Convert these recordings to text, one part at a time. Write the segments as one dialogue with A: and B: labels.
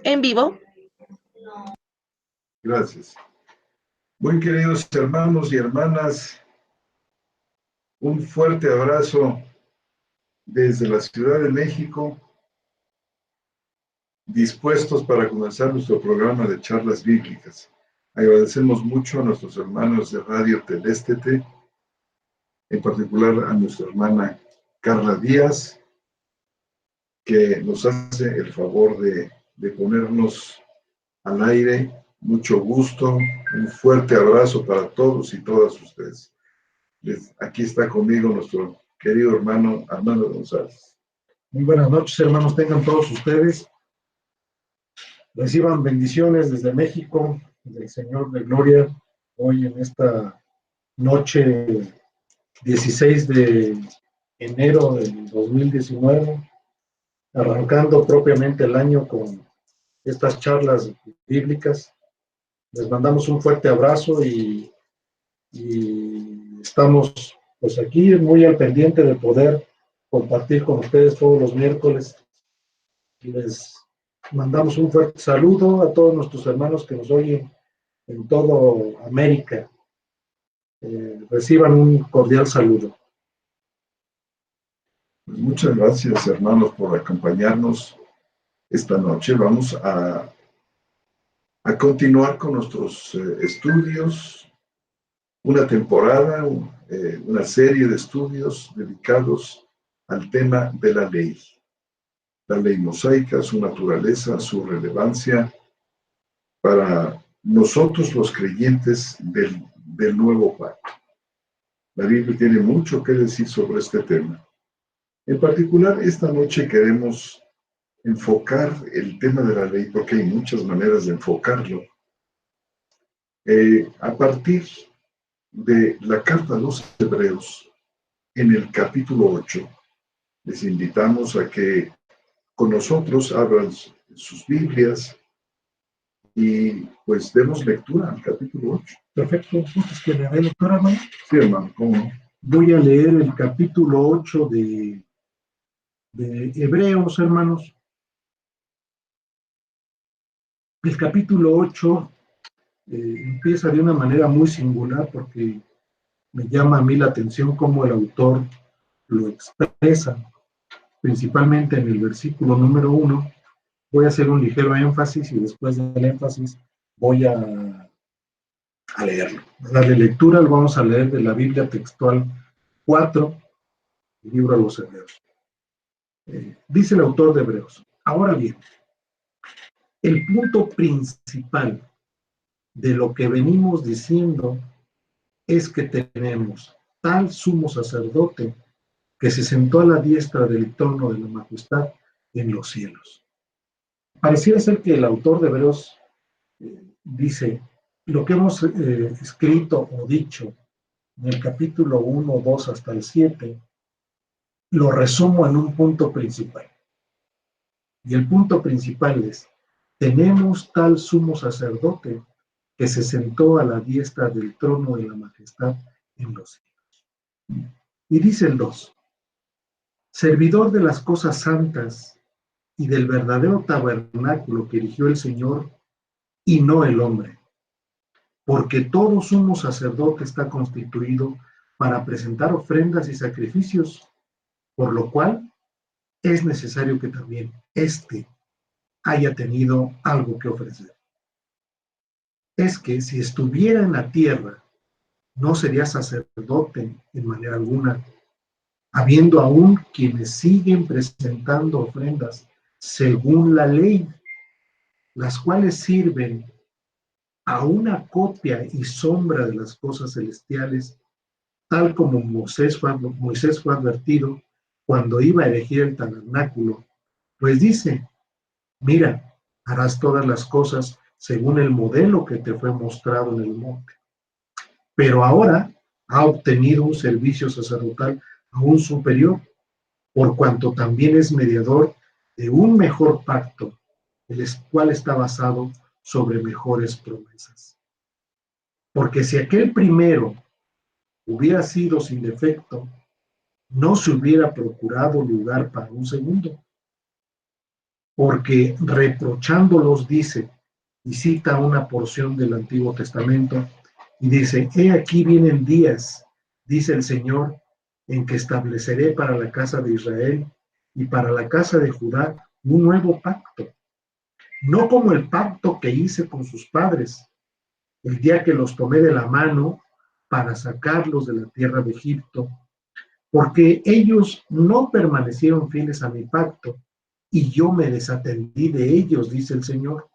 A: En vivo.
B: Gracias. Muy queridos hermanos y hermanas, un fuerte abrazo desde la Ciudad de México, dispuestos para comenzar nuestro programa de charlas bíblicas. Agradecemos mucho a nuestros hermanos de Radio Telestete, en particular a nuestra hermana Carla Díaz, que nos hace el favor de ponernos al aire. Mucho gusto, un fuerte abrazo para todos y todas ustedes. Aquí está conmigo nuestro querido hermano Armando González.
C: Muy buenas noches, hermanos, tengan todos ustedes. Reciban bendiciones desde México, del Señor de Gloria, hoy en esta noche 16 de enero del 2019, arrancando propiamente el año con estas charlas bíblicas. Les mandamos un fuerte abrazo y estamos pues aquí muy al pendiente de poder compartir con ustedes todos los miércoles. Les mandamos un fuerte saludo a todos nuestros hermanos que nos oyen en toda América. Reciban un cordial saludo.
B: Pues muchas gracias, hermanos, por acompañarnos esta noche. Vamos a continuar con nuestros estudios, una temporada, una serie de estudios dedicados al tema de la ley mosaica, su naturaleza, su relevancia para nosotros los creyentes del nuevo pacto. La Biblia tiene mucho que decir sobre este tema. En particular, esta noche queremos enfocar el tema de la ley, porque hay muchas maneras de enfocarlo, a partir de la carta a los Hebreos, en el capítulo 8. Les invitamos a que con nosotros abran sus Biblias y pues demos lectura al capítulo 8.
C: Perfecto, entonces que le dé lectura, hermano.
B: Sí, hermano, ¿cómo no?
C: Voy a leer el capítulo 8 de Hebreos, hermanos. El capítulo 8 empieza de una manera muy singular porque me llama a mí la atención cómo el autor lo expresa, principalmente en el versículo número 1. Voy a hacer un ligero énfasis y después del énfasis voy a leerlo. La de lectura lo vamos a leer de la Biblia textual 4, el libro de los Hebreos. Dice el autor de Hebreos: ahora bien, el punto principal de lo que venimos diciendo es que tenemos tal sumo sacerdote que se sentó a la diestra del trono de la majestad en los cielos. Pareciera ser que el autor de Hebreos dice, lo que hemos escrito o dicho en el capítulo 1, 2 hasta el 7, lo resumo en un punto principal. Y el punto principal es, tenemos tal sumo sacerdote que se sentó a la diestra del trono de la majestad en los cielos. Y dice el 2, servidor de las cosas santas y del verdadero tabernáculo que erigió el Señor y no el hombre, porque todo sumo sacerdote está constituido para presentar ofrendas y sacrificios, por lo cual es necesario que también éste haya tenido algo que ofrecer. Es que si estuviera en la tierra, no sería sacerdote en manera alguna, habiendo aún quienes siguen presentando ofrendas según la ley, las cuales sirven a una copia y sombra de las cosas celestiales, tal como Moisés fue advertido cuando iba a erigir el tabernáculo, pues dice, mira, harás todas las cosas según el modelo que te fue mostrado en el monte. Pero ahora ha obtenido un servicio sacerdotal aún superior, por cuanto también es mediador de un mejor pacto, el cual está basado sobre mejores promesas. Porque si aquel primero hubiera sido sin defecto, no se hubiera procurado lugar para un segundo. porque reprochándolos dice, y cita una porción del Antiguo Testamento, y dice, he aquí vienen días, dice el Señor, en que estableceré para la casa de Israel y para la casa de Judá un nuevo pacto, no como el pacto que hice con sus padres, el día que los tomé de la mano para sacarlos de la tierra de Egipto, porque ellos no permanecieron fieles a mi pacto, y yo me desatendí de ellos, dice el Señor.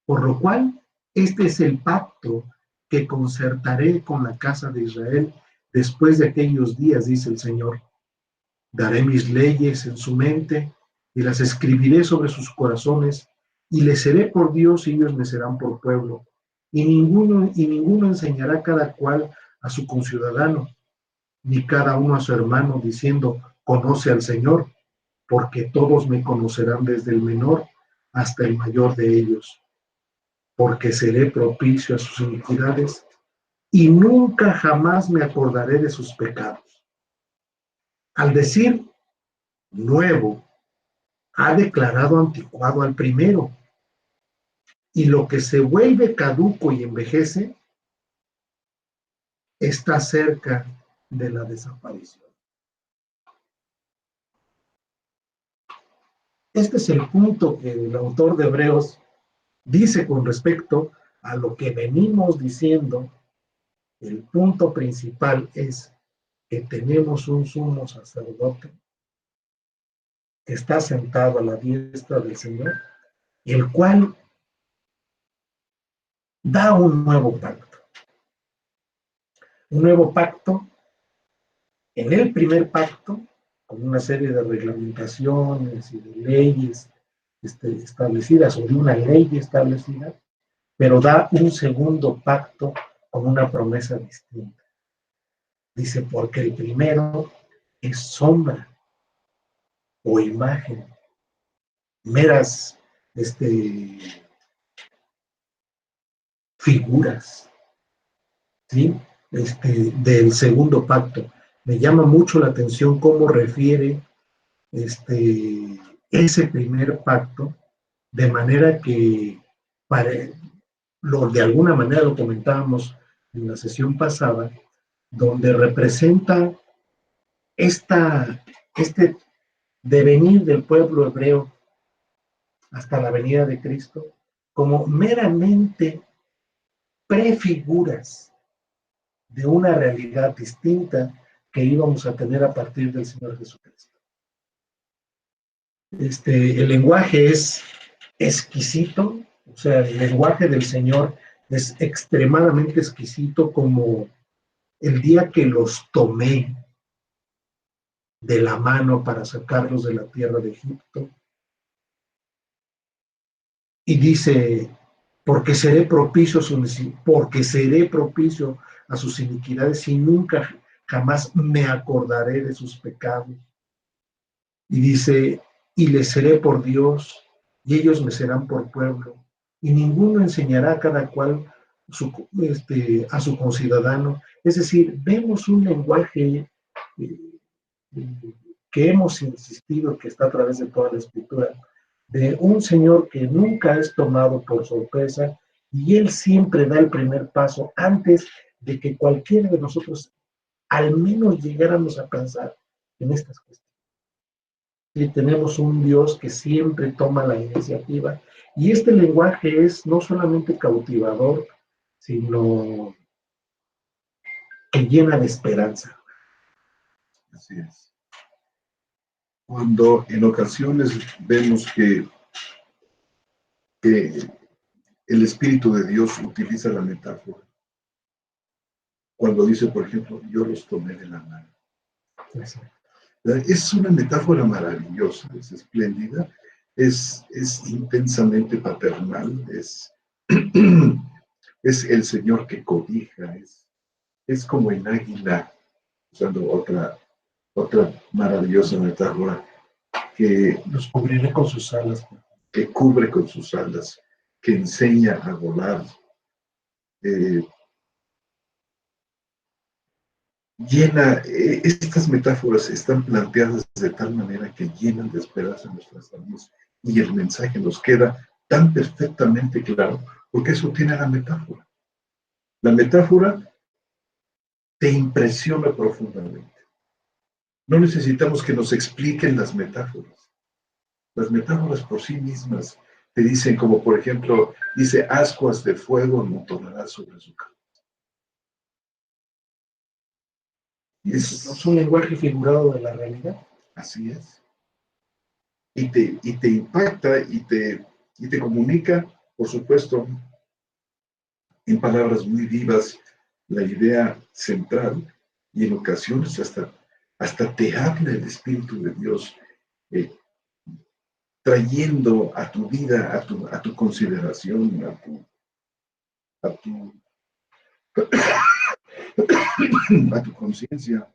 C: Por lo cual, este es el pacto que concertaré con la casa de Israel después de aquellos días, dice el Señor. Daré mis leyes en su mente y las escribiré sobre sus corazones, y les seré por Dios y ellos me serán por pueblo. Y ninguno enseñará cada cual a su conciudadano, ni cada uno a su hermano, diciendo, conoce al Señor, porque todos me conocerán desde el menor hasta el mayor de ellos, porque seré propicio a sus iniquidades y nunca jamás me acordaré de sus pecados. Al decir nuevo, ha declarado anticuado al primero, y lo que se vuelve caduco y envejece está cerca de la desaparición. Este es el punto que el autor de Hebreos dice con respecto a lo que venimos diciendo. El punto principal es que tenemos un sumo sacerdote que está sentado a la diestra del Señor, el cual da un nuevo pacto. Un nuevo pacto, en el primer pacto, con una serie de reglamentaciones y de leyes establecidas, o de una ley establecida, pero da un segundo pacto con una promesa distinta. Dice, porque el primero es sombra o imagen, meras figuras, ¿sí? Del segundo pacto. Me llama mucho la atención cómo refiere ese primer pacto, de manera que de alguna manera lo comentábamos en la sesión pasada, donde representa este devenir del pueblo hebreo hasta la venida de Cristo como meramente prefiguras de una realidad distinta que íbamos a tener a partir del Señor Jesucristo. El lenguaje es exquisito, o sea, el lenguaje del Señor es extremadamente exquisito, como el día que los tomé de la mano para sacarlos de la tierra de Egipto. Y dice, porque seré propicio a sus iniquidades y nunca jamás me acordaré de sus pecados. Y dice, y les seré por Dios, y ellos me serán por pueblo, y ninguno enseñará a cada cual a su conciudadano. Es decir, vemos un lenguaje que hemos insistido que está a través de toda la Escritura, de un Señor que nunca es tomado por sorpresa, y Él siempre da el primer paso antes de que cualquiera de nosotros al menos llegáramos a pensar en estas cuestiones. Y tenemos un Dios que siempre toma la iniciativa, y este lenguaje es no solamente cautivador, sino que llena de esperanza.
B: Así es. Cuando en ocasiones vemos que el Espíritu de Dios utiliza la metáfora, cuando dice, por ejemplo, yo los tomé de la mano. Es una metáfora maravillosa, es espléndida, es intensamente paternal, es el Señor que cobija, es como en águila, usando otra maravillosa metáfora, que
C: los cubriré con sus alas,
B: que cubre con sus alas, que enseña a volar. Estas metáforas están planteadas de tal manera que llenan de esperanza nuestras almas y el mensaje nos queda tan perfectamente claro, porque eso tiene la metáfora. La metáfora te impresiona profundamente. No necesitamos que nos expliquen las metáforas. Las metáforas por sí mismas te dicen, como por ejemplo, dice, ascuas de fuego amontonará sobre su cabeza.
C: Es un lenguaje figurado de la realidad.
B: Así es. Y te impacta y te comunica, por supuesto, en palabras muy vivas, la idea central, y en ocasiones hasta te habla el Espíritu de Dios, eh, trayendo a tu vida, a tu consideración, a tu conciencia,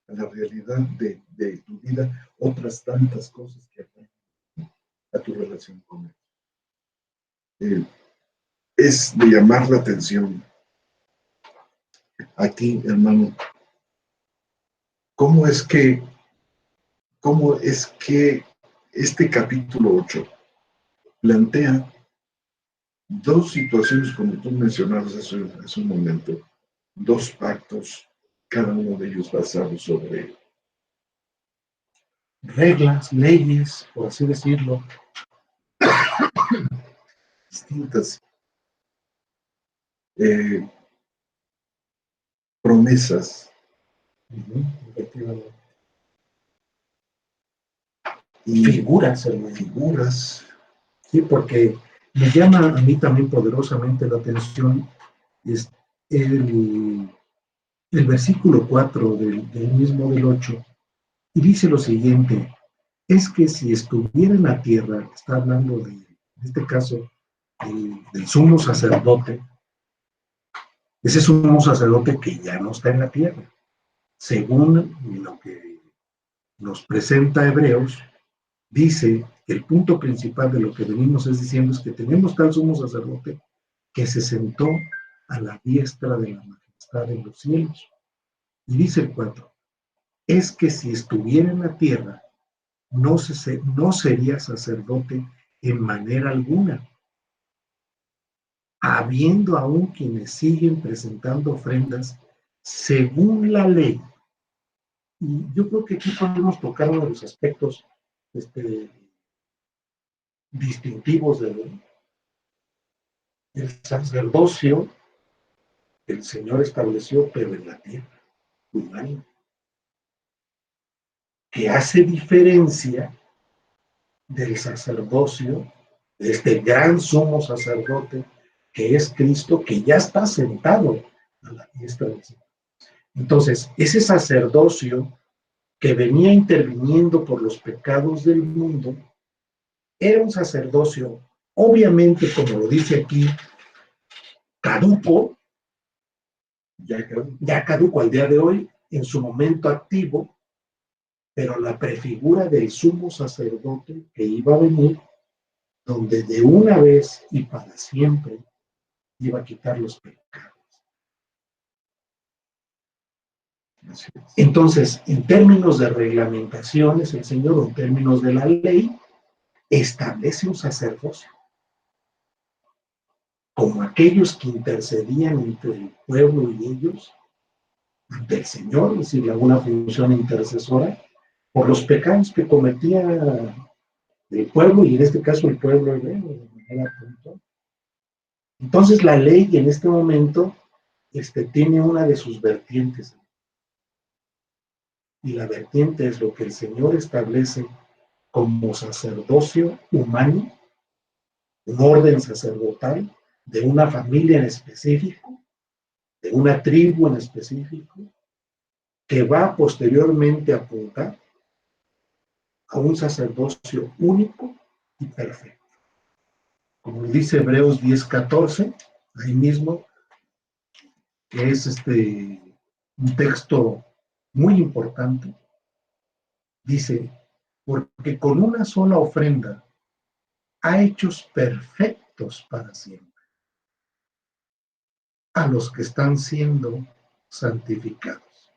B: a la realidad de tu vida, otras tantas cosas que afectan a tu relación con Él. Es de llamar la atención aquí, hermano, cómo es que este capítulo 8 plantea dos situaciones, como tú mencionabas hace un momento, dos pactos, cada uno de ellos basado sobre
C: reglas, leyes, por así decirlo,
B: distintas promesas
C: efectivamente.
B: y
C: Figuras,
B: figuras.
C: Sí, porque me llama a mí también poderosamente la atención es el versículo 4 del mismo del 8, y dice lo siguiente: es que si estuviera en la tierra, está hablando de, en este caso, del sumo sacerdote, ese sumo sacerdote que ya no está en la tierra, según lo que nos presenta Hebreos, dice que el punto principal de lo que venimos es diciendo es que tenemos tal sumo sacerdote que se sentó a la diestra de la majestad en los cielos. Y dice el 4, es que si estuviera en la tierra, no sería sacerdote en manera alguna, habiendo aún quienes siguen presentando ofrendas según la ley. Y yo creo que aquí podemos tocar uno de los aspectos distintivos del sacerdocio que el Señor estableció, pero en la tierra humana, que hace diferencia del sacerdocio, de este gran sumo sacerdote que es Cristo, que ya está sentado a la diestra del Señor. Entonces, ese sacerdocio que venía interviniendo por los pecados del mundo, era un sacerdocio, obviamente, como lo dice aquí, caduco, ya caduco al día de hoy, en su momento activo, pero la prefigura del sumo sacerdote que iba a venir, donde de una vez y para siempre iba a quitar los pecados. Entonces, en términos de reglamentaciones, el Señor, en términos de la ley, establece un sacerdocio como aquellos que intercedían entre el pueblo y ellos, ante el Señor, es decir, alguna función intercesora, por los pecados que cometía el pueblo, y en este caso el pueblo hebreo, de manera puntual. Entonces la ley en este momento tiene una de sus vertientes, y la vertiente es lo que el Señor establece como sacerdocio humano, un orden sacerdotal de una familia en específico, de una tribu en específico, que va posteriormente a apuntar a un sacerdocio único y perfecto. Como dice Hebreos 10:14, ahí mismo, que es un texto muy importante, dice, porque con una sola ofrenda ha hechos perfectos para siempre a los que están siendo santificados.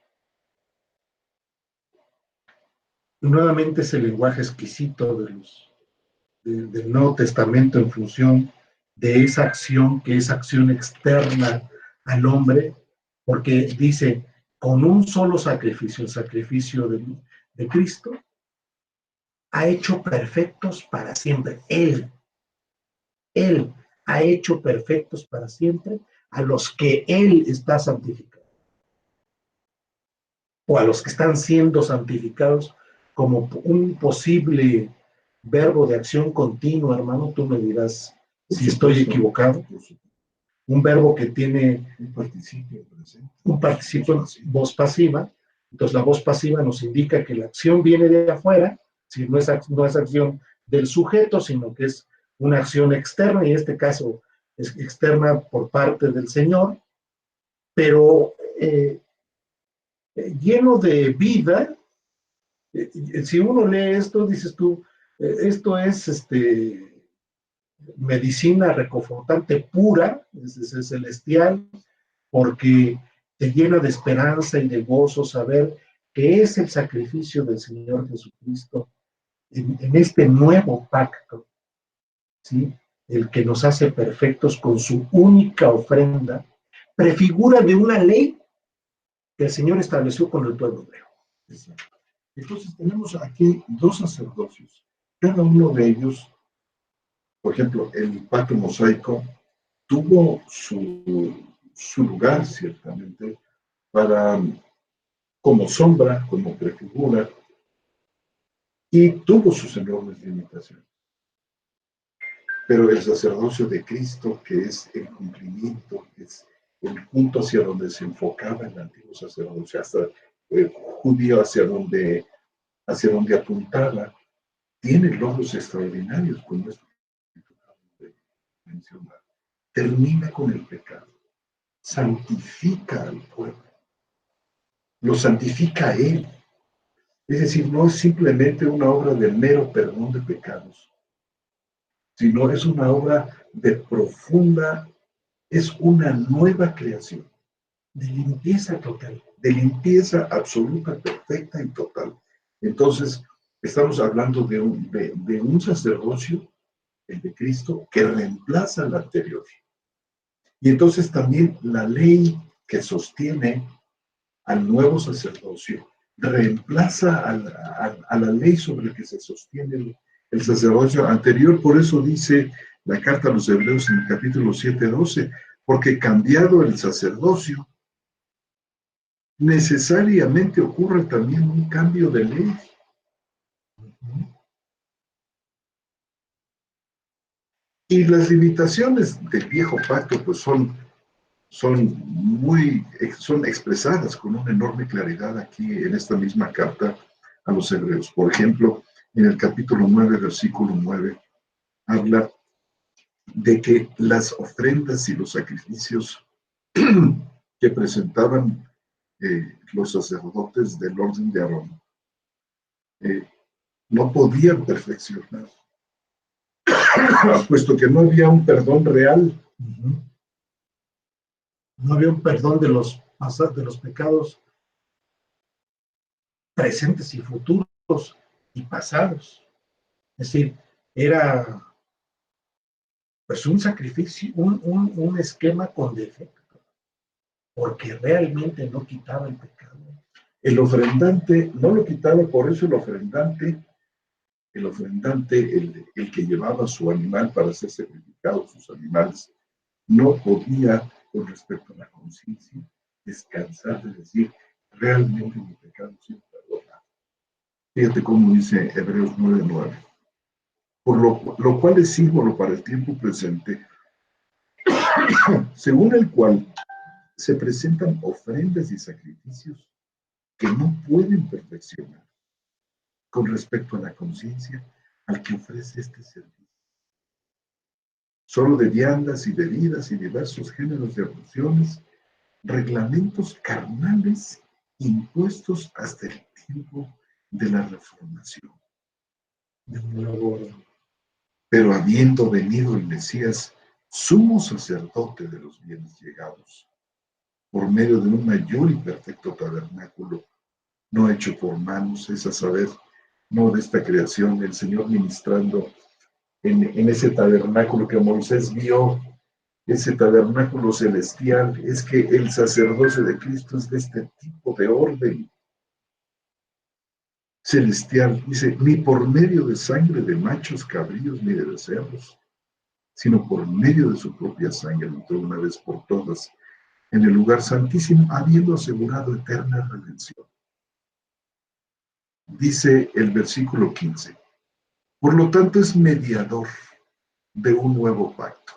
C: Y nuevamente ese lenguaje exquisito del Nuevo Testamento en función de esa acción que es acción externa al hombre, porque dice, con un solo sacrificio, el sacrificio de Cristo, ha hecho perfectos para siempre. Él ha hecho perfectos para siempre a los que Él está santificando, o a los que están siendo santificados, como un posible verbo de acción continua, hermano. Tú me dirás si estoy equivocado. Un verbo que tiene un participio en voz pasiva. Entonces la voz pasiva nos indica que la acción viene de afuera, si no es acción del sujeto, sino que es una acción externa, y en este caso es externa por parte del Señor, pero lleno de vida. Si uno lee esto, dices tú, esto es medicina reconfortante pura, es celestial, porque te llena de esperanza y de gozo saber que es el sacrificio del Señor Jesucristo en este nuevo pacto, ¿sí? El que nos hace perfectos con su única ofrenda, prefigura de una ley que el Señor estableció con el pueblo hebreo.
B: Exacto. Entonces tenemos aquí dos sacerdocios. Cada uno de ellos, por ejemplo, el pacto mosaico tuvo su lugar, ciertamente, como sombra, como prefigura, y tuvo sus enormes limitaciones. Pero el sacerdocio de Cristo, que es el cumplimiento, es el punto hacia donde se enfocaba el antiguo sacerdocio, hasta judío hacia donde apuntaba, tiene logros extraordinarios, como esto que mencionar. Termina con el pecado, santifica al pueblo, lo santifica a él. Es decir, no es simplemente una obra de mero perdón de pecados, sino es una obra de profunda, es una nueva creación,
C: de limpieza total,
B: de limpieza absoluta, perfecta y total. Entonces, estamos hablando de un sacerdocio, el de Cristo, que reemplaza al anterior. Y entonces también la ley que sostiene al nuevo sacerdocio reemplaza a la ley sobre la que se sostiene el sacerdocio anterior. Por eso dice la carta a los Hebreos en el capítulo 7:12, porque cambiado el sacerdocio, necesariamente ocurre también un cambio de ley. Y las limitaciones del viejo pacto pues son expresadas con una enorme claridad aquí en esta misma carta a los Hebreos. Por ejemplo, en el capítulo 9, versículo 9, habla de que las ofrendas y los sacrificios que presentaban los sacerdotes del orden de Aarón no podían perfeccionar, puesto que no había un perdón real.
C: No había un perdón de los pecados presentes y futuros y pasados. Es decir, era pues un sacrificio, un esquema con defecto, porque realmente no quitaba el pecado.
B: El ofrendante no lo quitaba, por eso el ofrendante, el que llevaba su animal para ser sacrificado, sus animales, no podía, con respecto a la conciencia, descansar de decir, realmente mi pecado ha sido perdonado. Fíjate cómo dice Hebreos 9:9. Por lo cual es símbolo para el tiempo presente, según el cual se presentan ofrendas y sacrificios que no pueden perfeccionar con respecto a la conciencia al que ofrece este servicio. Solo de viandas y bebidas y diversos géneros de abluciones, reglamentos carnales impuestos hasta el tiempo de la reformación. Pero habiendo venido el Mesías, sumo sacerdote de los bienes llegados, por medio de un mayor y perfecto tabernáculo, no hecho por manos, es a saber, no de esta creación, el Señor ministrando en ese tabernáculo que Moisés vio, ese tabernáculo celestial, es que el sacerdocio de Cristo es de este tipo de orden celestial. Dice, ni por medio de sangre de machos cabríos ni de becerros, sino por medio de su propia sangre, entró una vez por todas en el lugar santísimo, habiendo asegurado eterna redención. Dice el versículo 15, por lo tanto es mediador de un nuevo pacto,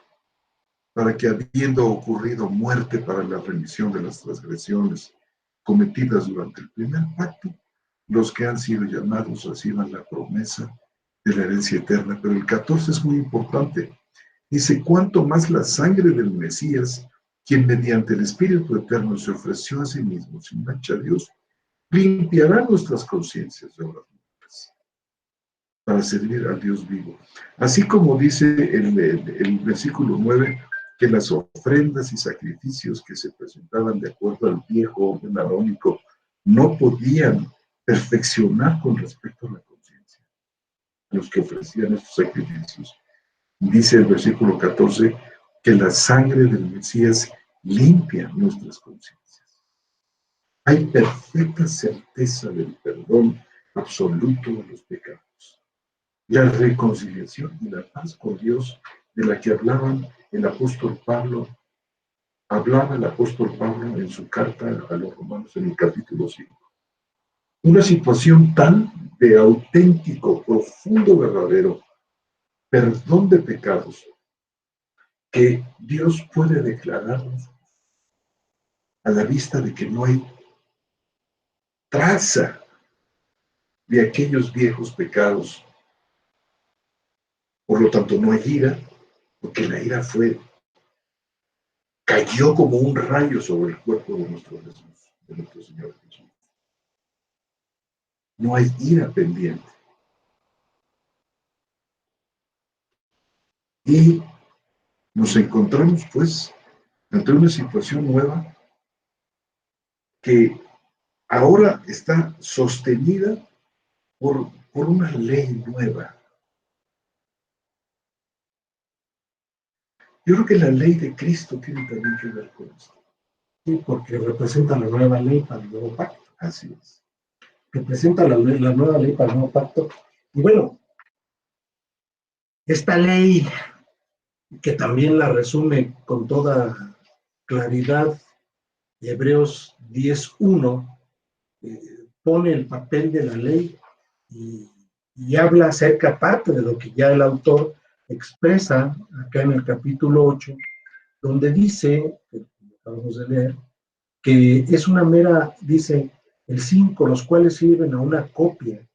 B: para que habiendo ocurrido muerte para la remisión de las transgresiones cometidas durante el primer pacto, los que han sido llamados reciban la promesa de la herencia eterna. Pero el 14 es muy importante. Dice, cuanto más la sangre del Mesías, quien mediante el Espíritu Eterno se ofreció a sí mismo sin mancha a Dios, limpiará nuestras conciencias de obras malas para servir al Dios vivo. Así como dice el versículo 9, que las ofrendas y sacrificios que se presentaban de acuerdo al viejo orden arónico no podían perfeccionar con respecto a la conciencia los que ofrecían estos sacrificios. Dice el versículo 14 que la sangre del Mesías limpia nuestras conciencias. Hay perfecta certeza del perdón absoluto de los pecados. La reconciliación y la paz con Dios de la que hablaba el apóstol Pablo en su carta a los Romanos en el capítulo 5. Una situación tal de auténtico, profundo, verdadero perdón de pecados que Dios puede declararnos a la vista de que no hay traza de aquellos viejos pecados. Por lo tanto, no hay ira, porque la ira cayó como un rayo sobre el cuerpo de nuestro Jesús, de nuestro Señor Jesús. No hay ira pendiente. Y nos encontramos, pues, ante una situación nueva que ahora está sostenida por una ley nueva. Yo creo que la ley de Cristo tiene también que ver con esto.
C: Sí, porque representa la nueva ley para el nuevo pacto.
B: Así es.
C: Representa la nueva ley para el nuevo pacto. Y bueno, esta ley, que también la resume con toda claridad Hebreos 10:1, pone el papel de la ley y habla acerca parte de lo que ya el autor expresa acá en el capítulo 8, donde dice, que acabamos de leer, que es una mera, dice el 5, los cuales sirven a una copia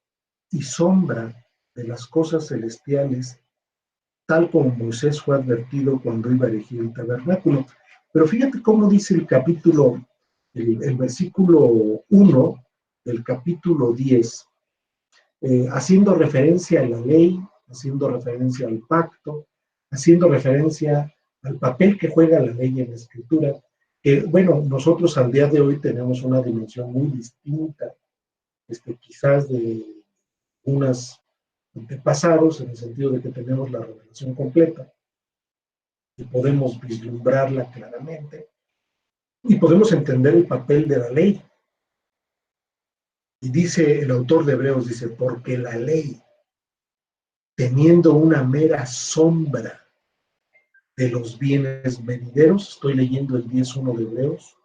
C: y sombra de las cosas celestiales, tal como Moisés fue advertido cuando iba a erigir el tabernáculo. Pero fíjate cómo dice el capítulo, el versículo 1 del capítulo 10, haciendo referencia a la ley, haciendo referencia al pacto, haciendo referencia al papel que juega la ley en la escritura, que bueno, nosotros al día de hoy tenemos una dimensión muy distinta, quizás de unas antepasados, en el sentido de que tenemos la revelación completa y podemos vislumbrarla claramente y podemos entender el papel de la ley. Y dice el autor de Hebreos, dice, porque la ley, teniendo una mera sombra de los bienes venideros, estoy leyendo el 10:1 de Hebreos,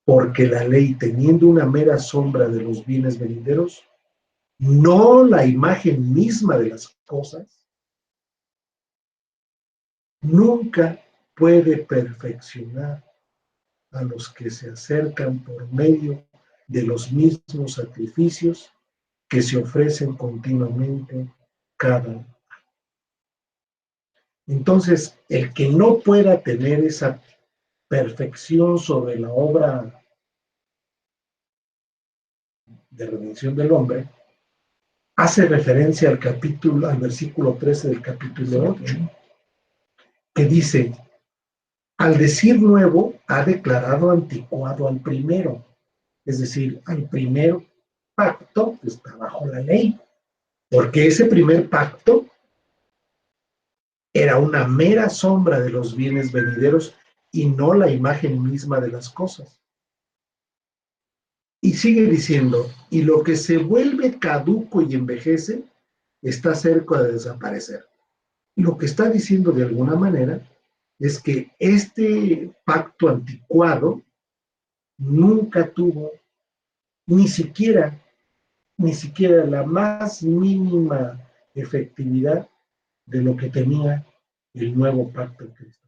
C: porque la ley, teniendo una mera sombra de los bienes venideros, no la imagen misma de las cosas, nunca puede perfeccionar a los que se acercan por medio de los mismos sacrificios que se ofrecen continuamente cada año. Entonces, el que no pueda tener esa perfección sobre la obra de redención del hombre, hace referencia al versículo 13 del capítulo 8, que dice, al decir nuevo, ha declarado anticuado al primero, es decir, al primer pacto que está bajo la ley, porque ese primer pacto era una mera sombra de los bienes venideros y no la imagen misma de las cosas. Y sigue diciendo, y lo que se vuelve caduco y envejece está cerca de desaparecer. Lo que está diciendo de alguna manera es que este pacto anticuado nunca tuvo ni siquiera la más mínima efectividad de lo que tenía el nuevo pacto en Cristo.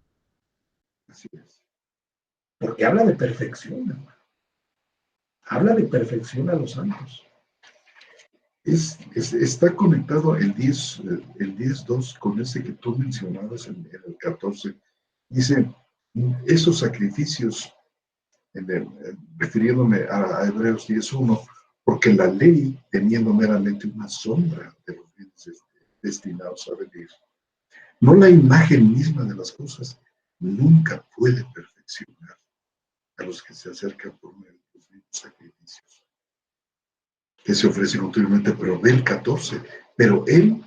B: Así es.
C: Porque habla de perfección, hermano. Habla de perfección a los santos.
B: Está conectado el 10.2 con ese que tú mencionabas en el 14. Dice, esos sacrificios, refiriéndome a Hebreos 10.1, porque la ley, teniendo meramente una sombra de los bienes destinados a venir, no la imagen misma de las cosas, nunca puede perfeccionar a los que se acercan por medio de los mismos sacrificios que se ofrecen continuamente, pero del 14, pero él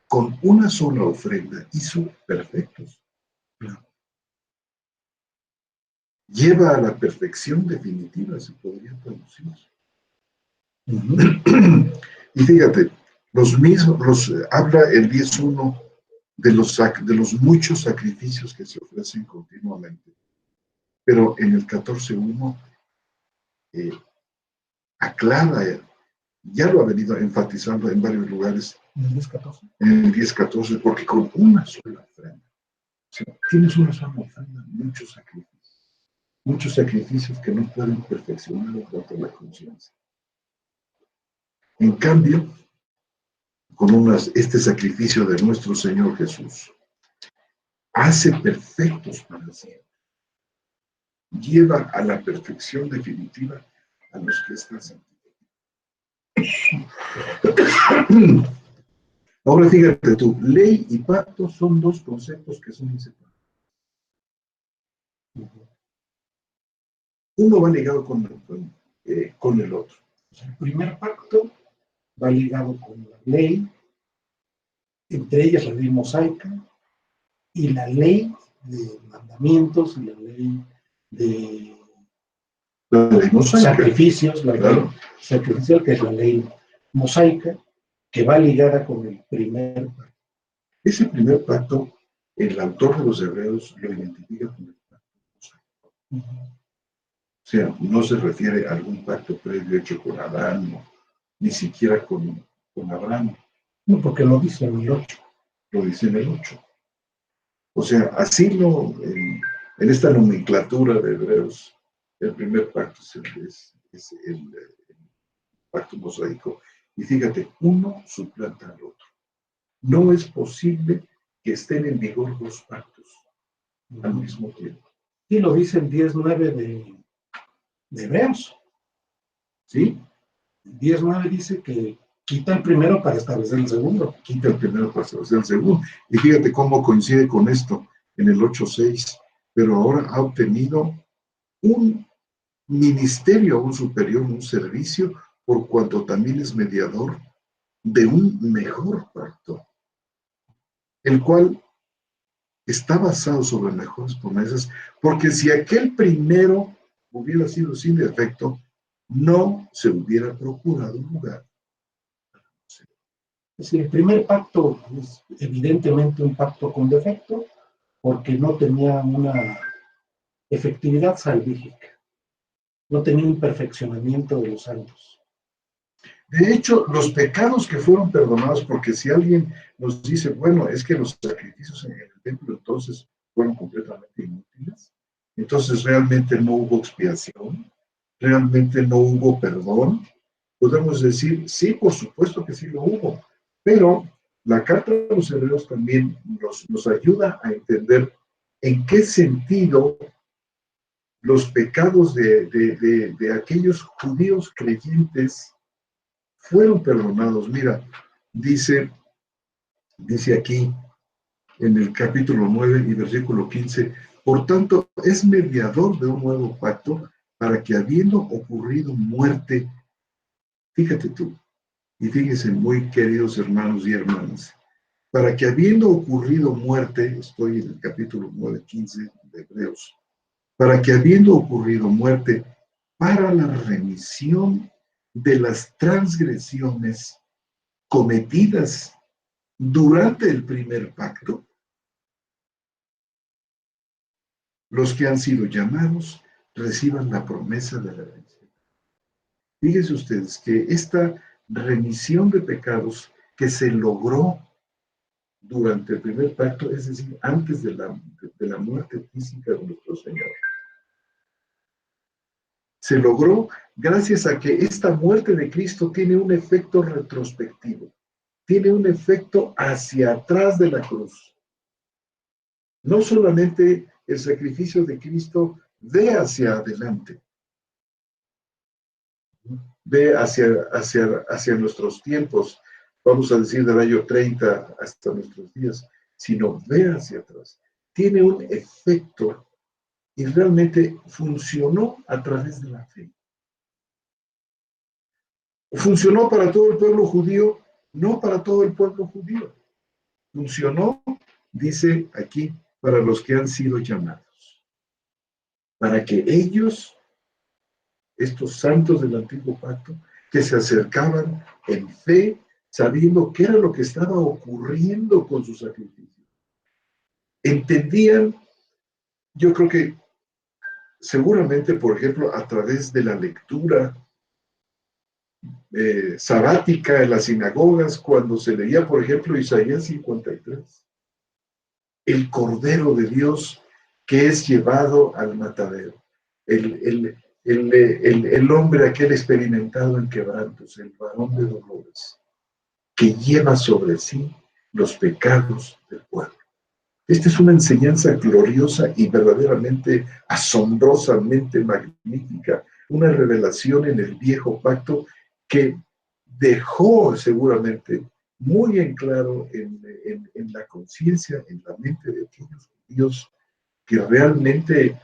B: con una sola ofrenda hizo perfectos. Lleva a la perfección definitiva, se podría traducir. Y fíjate, habla el 10.1 de los muchos sacrificios que se ofrecen continuamente, pero en el 14.1 aclara, ya lo ha venido enfatizando en varios lugares, en el 10.14, porque con una sola ofrenda, o sea, tienes una sola ofrenda, muchos sacrificios que no pueden perfeccionar en cuanto a la conciencia. En cambio, con este sacrificio de nuestro Señor Jesús, hace perfectos para siempre. Lleva a la perfección definitiva a los que están santificados. Ahora fíjate tú, ley y pacto son dos conceptos que son inseparables. Uno va ligado con el otro. El primer pacto va ligado con la ley, entre ellas la ley mosaica, y la ley de mandamientos y la ley de sacrificios, la ley sacrificial, que es la ley mosaica, que va ligada con el primer pacto. Ese primer pacto, el autor de los Hebreos lo identifica con el pacto mosaico. O sea, no se refiere a algún pacto previo hecho con Adán, ni siquiera con Abraham. No, porque lo dice en el 8. Lo dice en el 8. O sea, así en esta nomenclatura de Hebreos, el primer pacto es el pacto mosaico. Y fíjate, uno suplanta al otro. No es posible que estén en vigor dos pactos al mismo tiempo. Sí, lo dice el 10.9 de Hebreos. ¿Sí? El 10.9 dice que quita el primero para establecer el segundo. Quita el primero para establecer el segundo. Y fíjate cómo coincide con esto en el 8.6. Pero ahora ha obtenido un ministerio, un superior, un servicio, por cuanto también es mediador de un mejor pacto, el cual está basado sobre mejores promesas, porque si aquel primero hubiera sido sin defecto, no se hubiera procurado un lugar. Es decir, el primer pacto es evidentemente un pacto con defecto, porque no tenía una efectividad salvífica, no tenía un perfeccionamiento de los santos. De hecho, los pecados que fueron perdonados, porque si alguien nos dice, bueno, es que los sacrificios en el templo entonces fueron completamente inútiles, entonces realmente no hubo expiación, realmente no hubo perdón, podemos decir, sí, por supuesto que sí lo hubo, pero la carta de los Hebreos también nos ayuda a entender en qué sentido los pecados de aquellos judíos creyentes fueron perdonados. Mira, dice aquí en el capítulo 9 y versículo 15, por tanto, es mediador de un nuevo pacto para que habiendo ocurrido muerte, fíjate tú, y fíjense muy queridos hermanos y hermanas, para que habiendo ocurrido muerte, estoy en el capítulo 9:15 de Hebreos, para que habiendo ocurrido muerte, para la remisión de las transgresiones cometidas durante el primer pacto, los que han sido llamados reciban la promesa de la redención. Fíjense ustedes que esta remisión de pecados que se logró durante el primer pacto, es decir, antes de la muerte física de nuestro Señor, se logró gracias a que esta muerte de Cristo tiene un efecto retrospectivo, tiene un efecto hacia atrás de la cruz. No solamente el sacrificio de Cristo ve hacia adelante, ve hacia nuestros tiempos, vamos a decir del año 30 hasta nuestros días, sino ve hacia atrás. Tiene un efecto y realmente funcionó a través de la fe. Funcionó para todo el pueblo judío, no para todo el pueblo judío. Funcionó, dice aquí, para los que han sido llamados. Para que ellos, estos santos del antiguo pacto, que se acercaban en fe, sabiendo qué era lo que estaba ocurriendo con su sacrificio. Entendían, yo creo que seguramente, por ejemplo, a través de la lectura sabática en las sinagogas, cuando se leía, por ejemplo, Isaías 53, el Cordero de Dios que es llevado al matadero, el hombre aquel experimentado en quebrantos, el varón de dolores, que lleva sobre sí los pecados del pueblo. Esta es una enseñanza gloriosa y verdaderamente asombrosamente magnífica, una revelación en el viejo pacto que dejó seguramente muy en claro en la conciencia, en la mente de aquellos judíos que realmente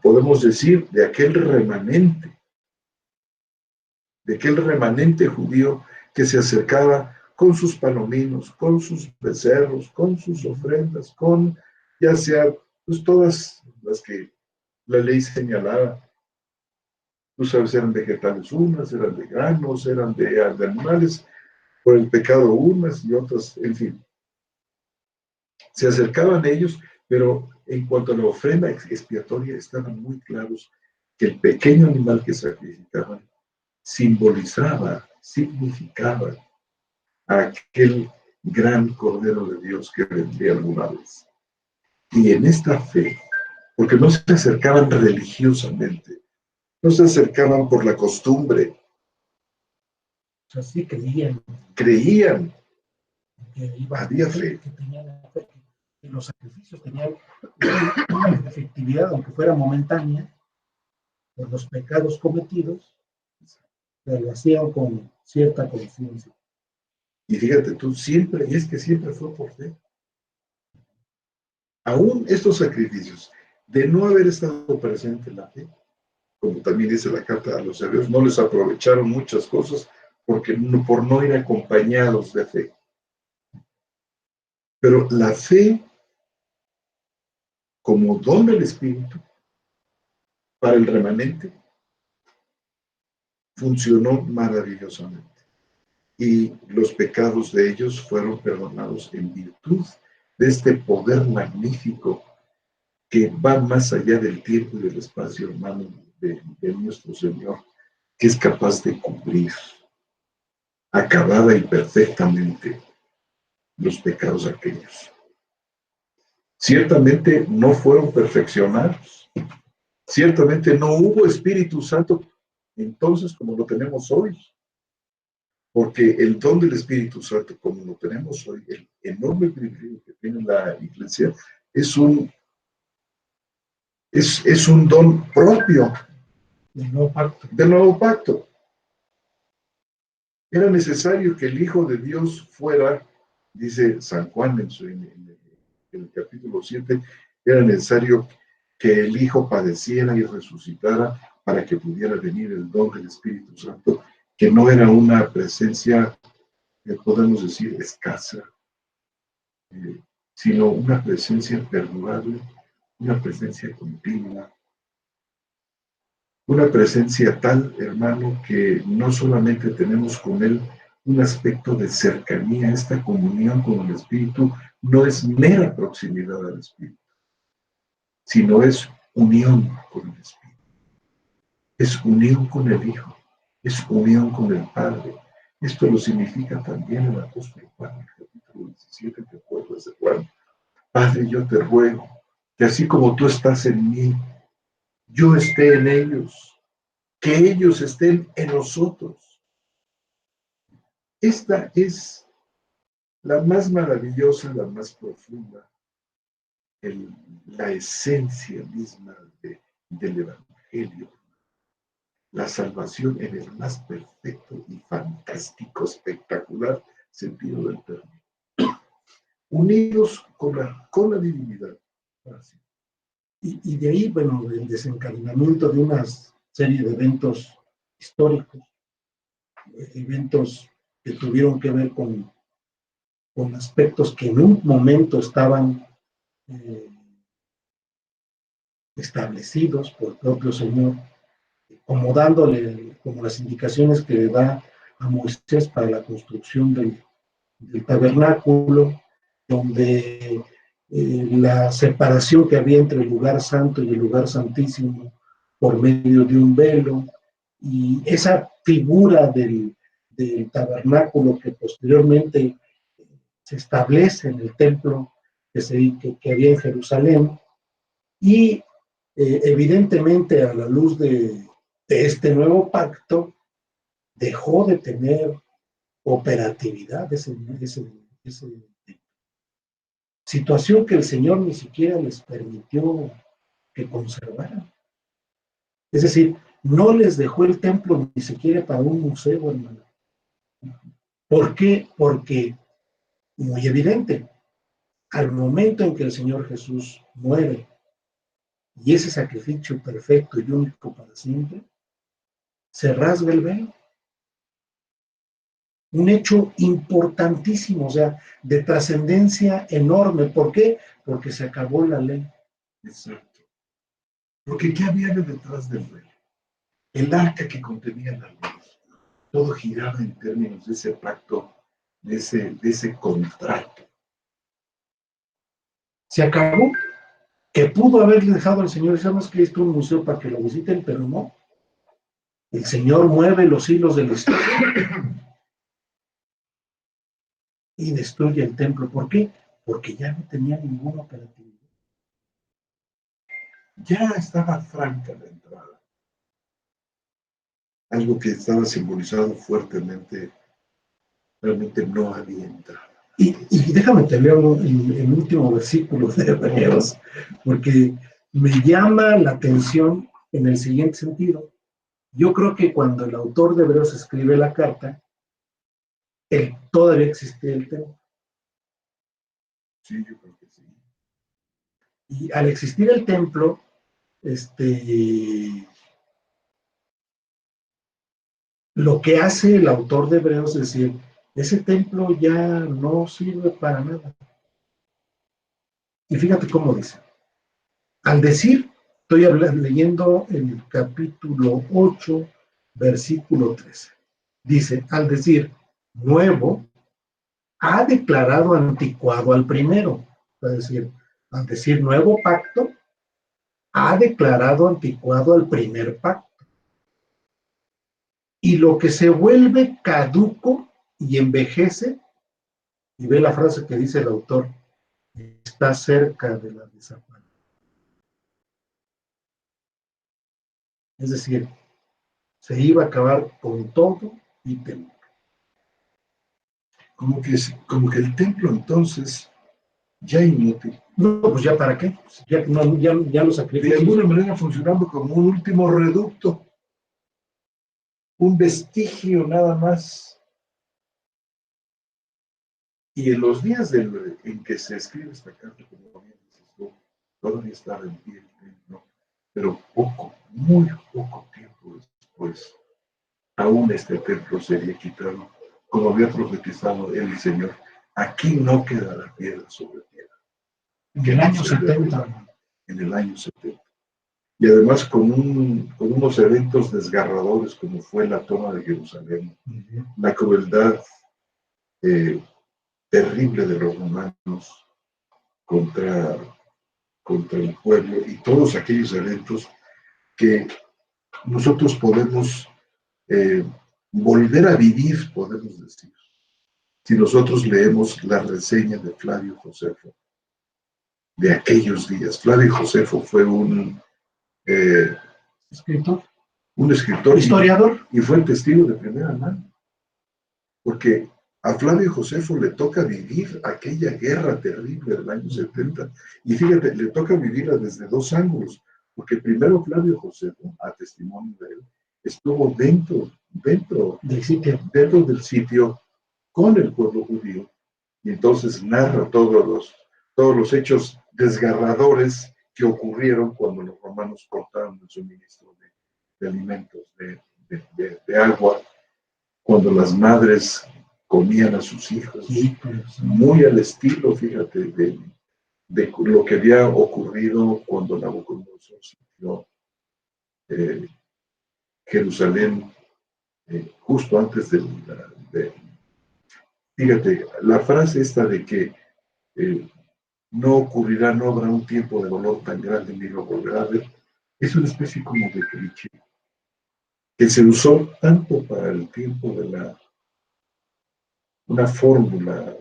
B: podemos decir de aquel remanente judío que se acercaba con sus palominos, con sus becerros, con sus ofrendas, con ya sea pues, todas las que la ley señalaba. Tú sabes, eran vegetales unas, eran de granos, eran de animales, por el pecado unas y otras, en fin. Se acercaban ellos, pero en cuanto a la ofrenda expiatoria, estaban muy claros que el pequeño animal que sacrificaban significaba a aquel gran Cordero de Dios que vendría alguna vez. Y en esta fe, porque no se acercaban religiosamente, no se acercaban por la costumbre.
C: O sea, sí creían.
B: Creían.
C: Había fe. Que los sacrificios tenían una efectividad, aunque fuera momentánea, por los pecados cometidos, pero lo hacían con cierta conciencia.
B: Y fíjate tú, siempre fue por fe. Aún estos sacrificios, de no haber estado presente la fe, como también dice la carta a los hebreos, no les aprovecharon muchas cosas por no ir acompañados de fe. Pero la fe, como don del Espíritu, para el remanente, funcionó maravillosamente. Y los pecados de ellos fueron perdonados en virtud de este poder magnífico que va más allá del tiempo y del espacio, hermano, de nuestro Señor, que es capaz de cubrir acabada y perfectamente los pecados aquellos. Ciertamente no fueron perfeccionados, ciertamente no hubo Espíritu Santo entonces como lo tenemos hoy, porque el don del Espíritu Santo como lo tenemos hoy, el enorme privilegio que tiene la Iglesia, es un don propio del nuevo pacto. Era necesario que el Hijo de Dios fuera, dice San Juan en el capítulo 7, era necesario que el Hijo padeciera y resucitara para que pudiera venir el don del Espíritu Santo, que no era una presencia, podemos decir, escasa, sino una presencia perdurable, una presencia continua, una presencia tal, hermano, que no solamente tenemos con Él un aspecto de cercanía, esta comunión con el Espíritu no es mera proximidad al Espíritu, sino es unión con el Espíritu, es unión con el Hijo, es unión con el Padre. Esto lo significa también el apóstol Juan, el capítulo 17, ¿te acuerdas de Juan? Padre, yo te ruego que así como tú estás en mí, yo esté en ellos, que ellos estén en nosotros. Esta es la más maravillosa, la más profunda, la esencia misma del Evangelio. La salvación en el más perfecto y fantástico, espectacular sentido del término. Unidos con la divinidad. Así.
C: Y de ahí, bueno, el desencadenamiento de una serie de eventos históricos, eventos que tuvieron que ver con aspectos que en un momento estaban establecidos por el propio Señor, como dándole, como las indicaciones que le da a Moisés para la construcción del tabernáculo, donde la separación que había entre el lugar santo y el lugar santísimo por medio de un velo, y esa figura del tabernáculo que posteriormente se establece en el templo que había en Jerusalén, y evidentemente a la luz de este nuevo pacto, dejó de tener operatividad ese situación que el Señor ni siquiera les permitió que conservaran. Es decir, no les dejó el templo ni siquiera para un museo, hermano. ¿Por qué? Porque, muy evidente, al momento en que el Señor Jesús muere, y ese sacrificio perfecto y único para siempre, se rasga el velo. Un hecho importantísimo, o sea, de trascendencia enorme. ¿Por qué? Porque se acabó la ley.
B: Exacto. Porque ¿qué había detrás del velo? El arca que contenía la ley. Todo giraba en términos de ese pacto, de ese contrato.
C: Se acabó. Que pudo haberle dejado al Señor, sabemos que esto es un museo para que lo visiten, pero no. El Señor mueve los hilos de la historia y destruye el templo. ¿Por qué? Porque ya no tenía ninguna operatividad.
B: Ya estaba franca la entrada. Algo que estaba simbolizado fuertemente, realmente no había entrada.
C: Y déjame te leo el último versículo de Hebreos, porque me llama la atención en el siguiente sentido. Yo creo que cuando el autor de Hebreos escribe la carta, todavía existía el templo.
B: Sí, yo creo que sí.
C: Y al existir el templo, lo que hace el autor de Hebreos es decir, ese templo ya no sirve para nada. Y fíjate cómo dice. Al decir, estoy leyendo el capítulo 8, versículo 13. Dice, al decir nuevo, ha declarado anticuado al primero. Es decir, al decir nuevo pacto, ha declarado anticuado al primer pacto. Y lo que se vuelve caduco y envejece, y ve la frase que dice el autor, está cerca de la desaparición. Es decir, se iba a acabar con todo y temor.
B: Como que el templo entonces ya inútil.
C: No, pues ya para qué, ya lo sacrificó.
B: De alguna manera funcionando como un último reducto, un vestigio nada más. Y en los días en que se escribe esta carta, como bien dices tú, todavía estaba en pie el templo, pero muy poco tiempo después, aún este templo sería quitado, como había profetizado el Señor aquí no quedará piedra sobre piedra.
C: En el año 70.
B: En el año 70. Y además con unos eventos desgarradores como fue la toma de Jerusalén, la crueldad terrible de los romanos contra el pueblo y todos aquellos eventos que nosotros podemos volver a vivir, podemos decir, si nosotros leemos la reseña de Flavio Josefo de aquellos días. Flavio Josefo fue un escritor,
C: historiador,
B: y fue testigo de primera mano, porque a Flavio Josefo le toca vivir aquella guerra terrible del año 70, y fíjate, le toca vivirla desde dos ángulos, porque primero Flavio Josefo, a testimonio de él, estuvo dentro del sitio con el pueblo judío, y entonces narra todos los hechos desgarradores que ocurrieron cuando los romanos cortaron el suministro de alimentos, de agua, cuando las madres comían a sus hijos, muy al estilo, fíjate, de lo que había ocurrido cuando Nabucodonosor sitió Jerusalén justo antes fíjate, la frase esta de que no ocurrirá, no habrá un tiempo de dolor tan grande ni lo volverá a ver, es una especie como de cliché que se usó tanto para el tiempo de una fórmula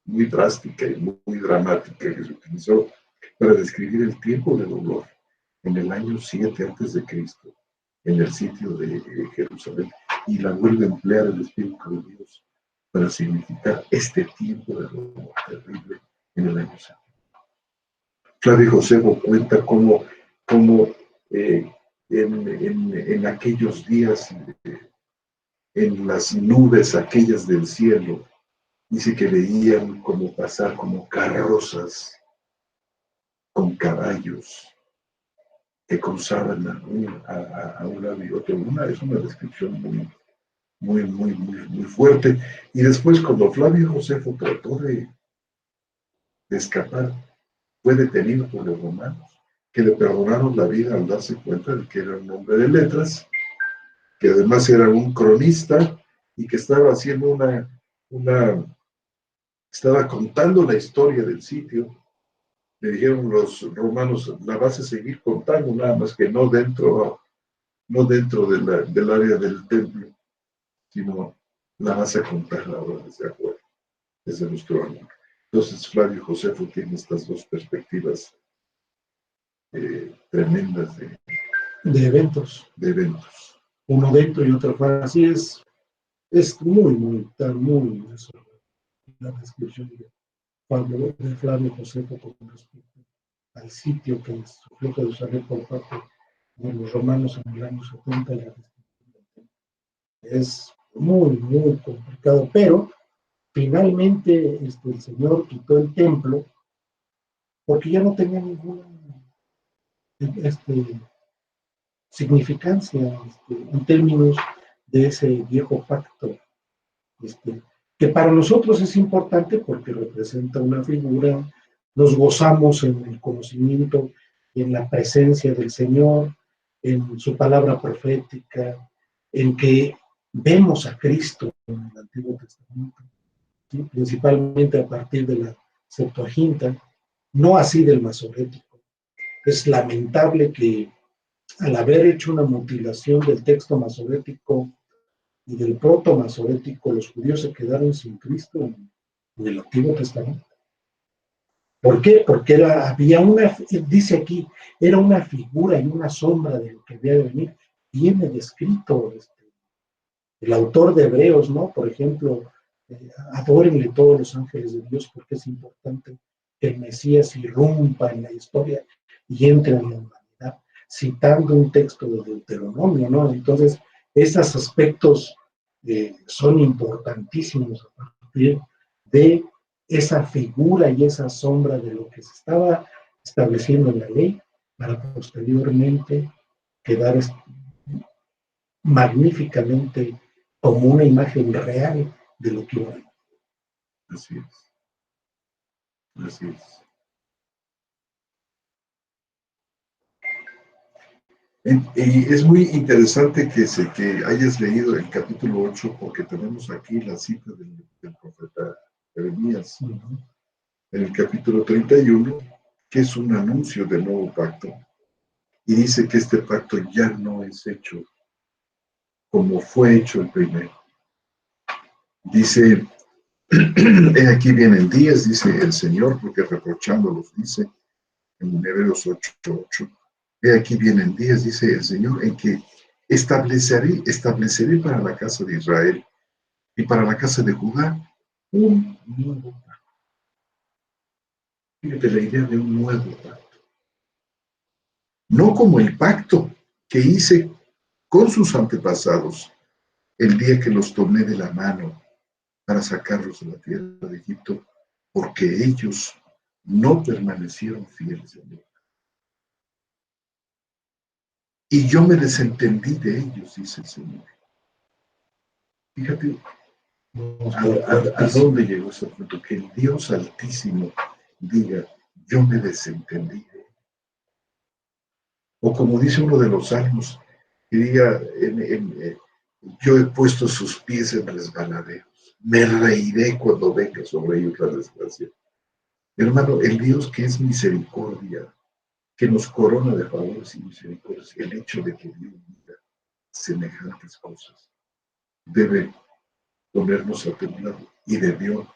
B: muy drástica y muy dramática que se utilizó para describir el tiempo de dolor en el año 7 antes de Cristo, en el sitio de Jerusalén, y la vuelve a emplear el Espíritu de Dios para significar este tiempo de dolor terrible en el año 7. Flavio Josefo cuenta cómo en aquellos días, en las nubes aquellas del cielo, dice que veían como pasar como carrozas con caballos que cruzaban a un lado y otro. Es una descripción muy fuerte. Y después, cuando Flavio Josefo trató de escapar, fue detenido por los romanos, que le perdonaron la vida al darse cuenta de que era un hombre de letras, que además era un cronista y que estaba haciendo estaba contando la historia del sitio. Le dijeron los romanos, la vas a seguir contando, nada más que no dentro del área del templo, sino la vas a contar ahora desde afuera, desde nuestro ángulo. Entonces Flavio Josefo tiene estas dos perspectivas tremendas
C: de eventos. Uno dentro y otro fuera. Así es muy eso, la descripción de Flavio Josefo con respecto al sitio que sufrió Jerusalén por parte de los romanos en el año 70. Es muy complicado, pero finalmente el Señor quitó el templo porque ya no tenía ninguna significancia en términos de ese viejo pacto, que para nosotros es importante porque representa una figura, nos gozamos en el conocimiento, en la presencia del Señor, en su palabra profética, en que vemos a Cristo en el Antiguo Testamento, ¿sí? Principalmente a partir de la Septuaginta, no así del Masorético. Es lamentable que al haber hecho una mutilación del texto masorético y del proto-masorético, los judíos se quedaron sin Cristo en el Antiguo Testamento. ¿Por qué? Porque dice aquí, era una figura y una sombra de lo que había de venir. Viene descrito el autor de Hebreos, ¿no? Por ejemplo, adórenle todos los ángeles de Dios porque es importante que el Mesías irrumpa en la historia y entre en la humanidad, citando un texto de Deuteronomio, ¿no? Entonces, esos aspectos son importantísimos a partir de esa figura y esa sombra de lo que se estaba estableciendo en la ley para posteriormente quedar magníficamente como una imagen real de lo que iba a venir.
B: Así es. Así es. Y es muy interesante que hayas leído el capítulo 8, porque tenemos aquí la cita del profeta Jeremías, en el capítulo 31, que es un anuncio del nuevo pacto, y dice que este pacto ya no es hecho como fue hecho el primero. Dice, aquí vienen días, dice el Señor, porque reprochándolos, dice en Hebreos 8:8, aquí vienen días, dice el Señor, en que estableceré para la casa de Israel y para la casa de Judá un nuevo pacto. Fíjate la idea de un nuevo pacto. No como el pacto que hice con sus antepasados el día que los tomé de la mano para sacarlos de la tierra de Egipto, porque ellos no permanecieron fieles a mí. Y yo me desentendí de ellos, dice el Señor. Fíjate a dónde llegó ese punto, que el Dios Altísimo diga, yo me desentendí de ellos. O como dice uno de los salmos, que diga, yo he puesto sus pies en resbaladeros, me reiré cuando venga sobre ellos la desgracia. Hermano, el Dios que es misericordia, que nos corona de favores y misericordias, el hecho de que Dios diga semejantes cosas, debe ponernos a temblar, y debió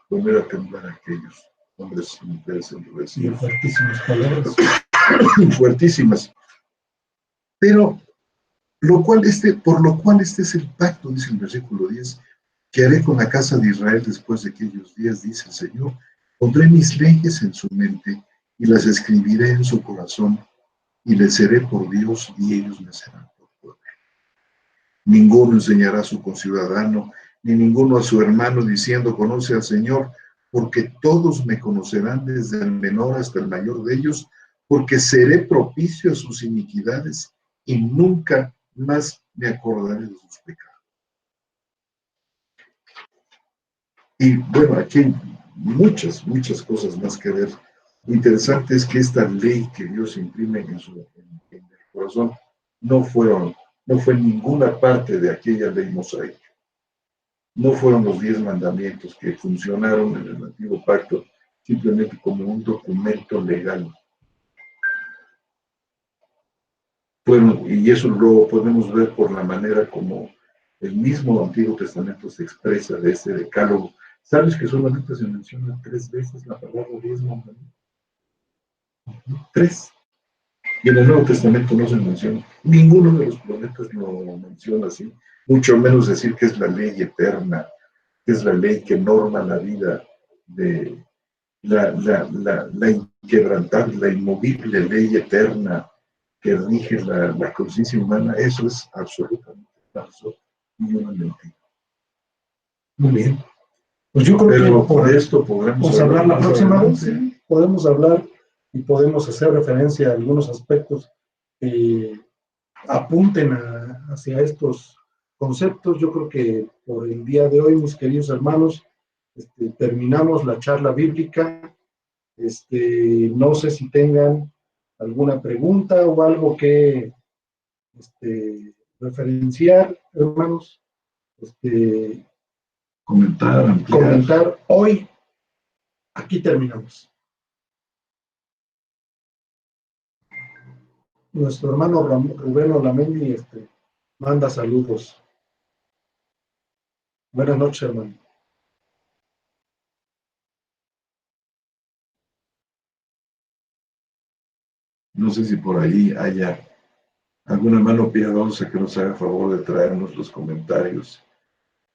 B: poner a temblar a aquellos hombres y mujeres endurecidos.
C: Y fuertísimas palabras.
B: Fuertísimas. Pero, por lo cual este es el pacto, dice el versículo 10, que haré con la casa de Israel después de aquellos días, dice el Señor. Pondré mis leyes en su mente y las escribiré en su corazón, y les seré por Dios y ellos me serán por pueblo. Ninguno enseñará a su conciudadano, ni ninguno a su hermano diciendo, conoce al Señor, porque todos me conocerán desde el menor hasta el mayor de ellos, porque seré propicio a sus iniquidades y nunca más me acordaré de sus pecados. Y bueno, aquí hay muchas cosas más que ver. Lo interesante es que esta ley que Dios imprime en el corazón no fue ninguna parte de aquella ley mosaica. No fueron los 10 mandamientos que funcionaron en el antiguo pacto simplemente como un documento legal. Y eso lo podemos ver por la manera como el mismo Antiguo Testamento se expresa de ese decálogo. ¿Sabes que solamente se menciona 3 veces la palabra 10 mandamientos? 3. Y en el Nuevo Testamento no se menciona. Ninguno de los profetas lo menciona así. Mucho menos decir que es la ley eterna, que es la ley que norma la vida de la inquebrantable, la inmovible ley eterna que rige la conciencia humana. Eso es absolutamente falso y una mentira.
C: Muy bien. Pues yo creo que
B: por esto podremos
C: hablar la próxima vez. Sí, podemos hablar y podemos hacer referencia a algunos aspectos que apunten hacia estos conceptos. Yo creo que por el día de hoy, mis queridos hermanos, terminamos la charla bíblica. No sé si tengan alguna pregunta o algo que referenciar, hermanos. Comentar hoy. Aquí terminamos. Nuestro hermano Rubén Olamendi manda saludos. Buenas noches, hermano.
B: No sé si por ahí haya algún hermano piadoso que nos haga favor de traernos los comentarios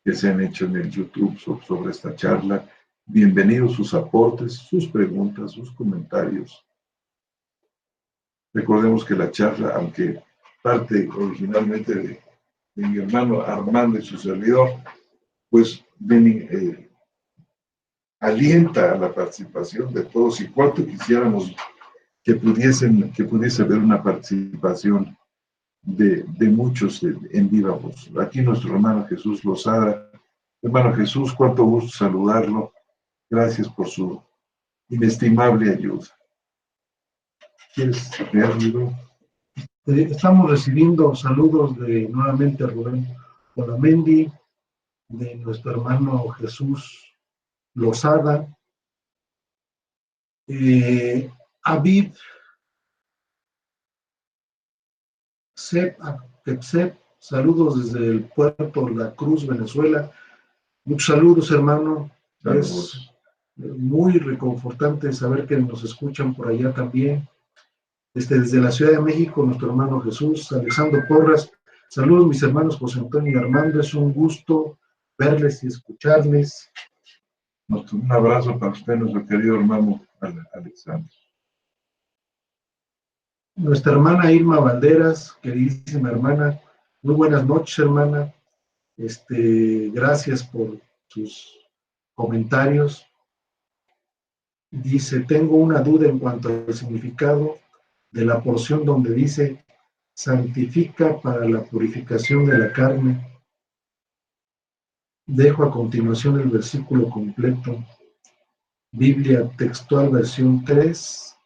B: que se han hecho en el YouTube sobre esta charla. Bienvenidos sus aportes, sus preguntas, sus comentarios. Recordemos que la charla, aunque parte originalmente de mi hermano Armando y su servidor, pues alienta a la participación de todos, y cuánto quisiéramos que pudiese haber una participación de muchos en viva voz. Aquí nuestro hermano Jesús Lozada. Hermano Jesús, cuánto gusto saludarlo. Gracias por su inestimable ayuda.
C: ¿Quieres leerlo? Estamos recibiendo saludos de nuevamente Rubén Olamendi, de nuestro hermano Jesús Lozada, Avid Sep, saludos desde el puerto La Cruz, Venezuela. Muchos saludos, hermano.
B: Saludos.
C: Es muy reconfortante saber que nos escuchan por allá también. Desde la Ciudad de México, nuestro hermano Jesús, Alexandro Porras. Saludos, mis hermanos José Antonio y Armando. Es un gusto verles y escucharles.
B: Un abrazo para usted, nuestro querido hermano Alexandro.
C: Nuestra hermana Irma Valderas, queridísima hermana. Muy buenas noches, hermana. Gracias por sus comentarios. Dice, tengo una duda en cuanto al significado de la porción donde dice, santifica para la purificación de la carne. Dejo a continuación el versículo completo. Biblia textual, versión 3,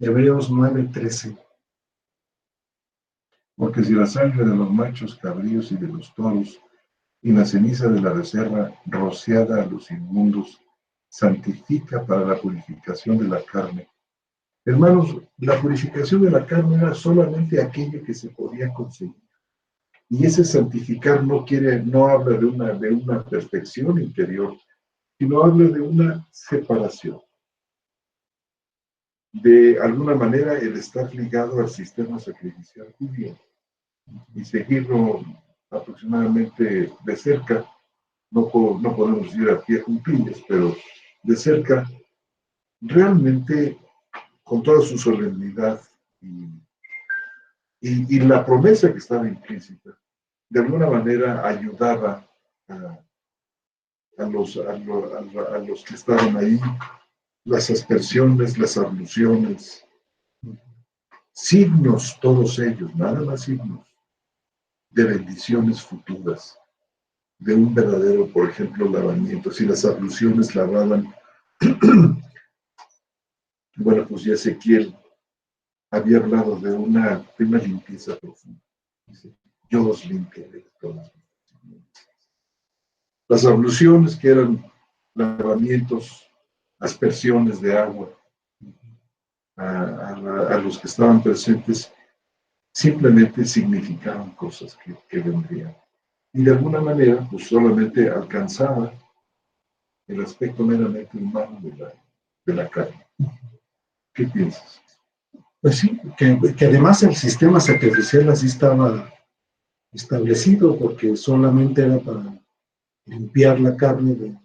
C: Hebreos 9:13.
B: Porque si la sangre de los machos cabríos y de los toros y la ceniza de la becerra rociada a los inmundos santifica para la purificación de la carne. Hermanos, la purificación de la carne era solamente aquello que se podía conseguir. Y ese santificar no habla de una perfección interior, sino habla de una separación. De alguna manera, el estar ligado al sistema sacrificial judío y seguirlo aproximadamente de cerca, no podemos ir a pie juntillas, pero de cerca, realmente con toda su solemnidad y la promesa que estaba implícita, de alguna manera ayudaba a los que estaban ahí, las aspersiones, las abluciones, signos todos ellos, nada más signos de bendiciones futuras, de un verdadero, por ejemplo, lavamiento. Si las abluciones lavaban, bueno, pues ya Ezequiel había hablado de una limpieza profunda. Dice, yo os limpiaré de todas las abluciones, que eran lavamientos, aspersiones de agua a los que estaban presentes, simplemente significaban cosas que vendrían. Y de alguna manera, pues solamente alcanzaba el aspecto meramente humano de la carne. ¿Qué piensas?
C: Pues sí, que además el sistema sacrificial así estaba establecido, porque solamente era para limpiar la carne de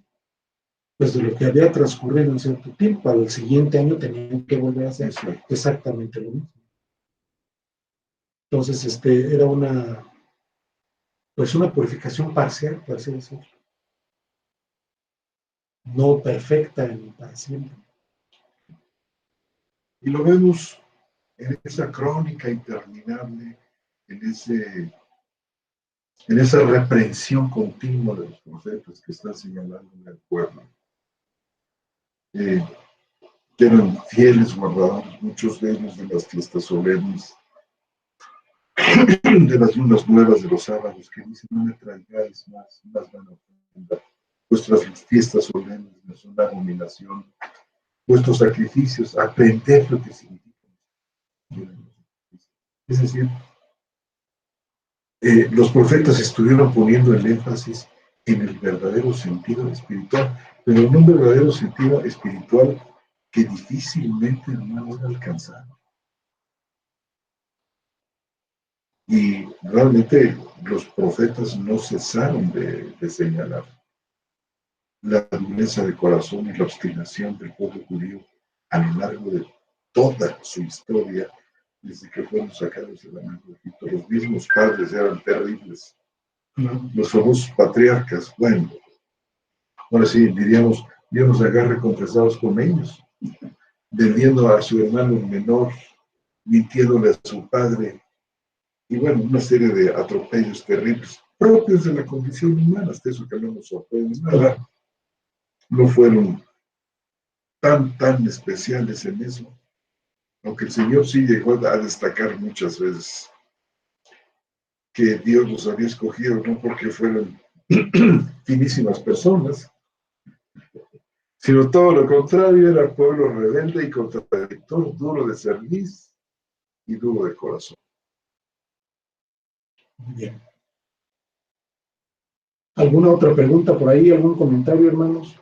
C: lo que había transcurrido en cierto tiempo. Al siguiente año tenían que volver a hacer exactamente lo mismo. Entonces, era una purificación parcial, por así decirlo. No perfecta ni para siempre.
B: Y lo vemos en esa crónica interminable, en esa reprensión continua de los profetas que están señalando al pueblo. Que eran fieles guardadores, muchos de ellos, de las fiestas solemnes, de las lunas nuevas, de los sábados, que dicen, no me traigáis más van a ofrendar. Vuestras fiestas solemnes me son una abominación, vuestros sacrificios, aprended lo que significa. Es decir, los profetas estuvieron poniendo el énfasis en el verdadero sentido espiritual, pero en un verdadero sentido espiritual que difícilmente hermano era alcanzado. Y realmente los profetas no cesaron de señalar la dureza de corazón y la obstinación del pueblo judío a lo largo de toda su historia, desde que fueron sacados de la mano de Egipto. Los mismos padres eran terribles. Los famosos patriarcas, bueno, ahora sí, diríamos, Dios nos agarre confesados con ellos, vendiendo a su hermano menor, mintiéndole a su padre, y bueno, una serie de atropellos terribles, propios de la condición humana, hasta eso que no nos sorprende nada. No fueron tan especiales en eso, aunque el Señor sí llegó a destacar muchas veces que Dios los había escogido, no porque fueran finísimas personas, sino todo lo contrario, era pueblo rebelde y contradictor, duro de cerviz y duro de corazón.
C: Bien. ¿Alguna otra pregunta por ahí? ¿Algún comentario, hermanos?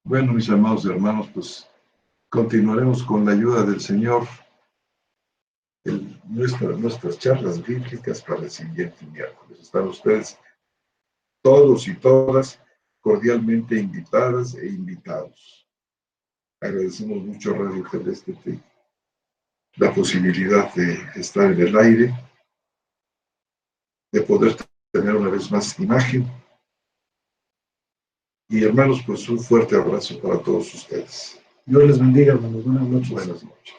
B: Bueno, mis amados hermanos, pues continuaremos con la ayuda del Señor nuestras charlas bíblicas para el siguiente miércoles. Están ustedes todos y todas cordialmente invitadas e invitados. Agradecemos mucho a Radio Celeste la posibilidad de estar en el aire, de poder tener una vez más imagen. Y hermanos, pues un fuerte abrazo para todos ustedes.
C: Dios les bendiga, hermanos. Buenas noches.
B: Buenas noches.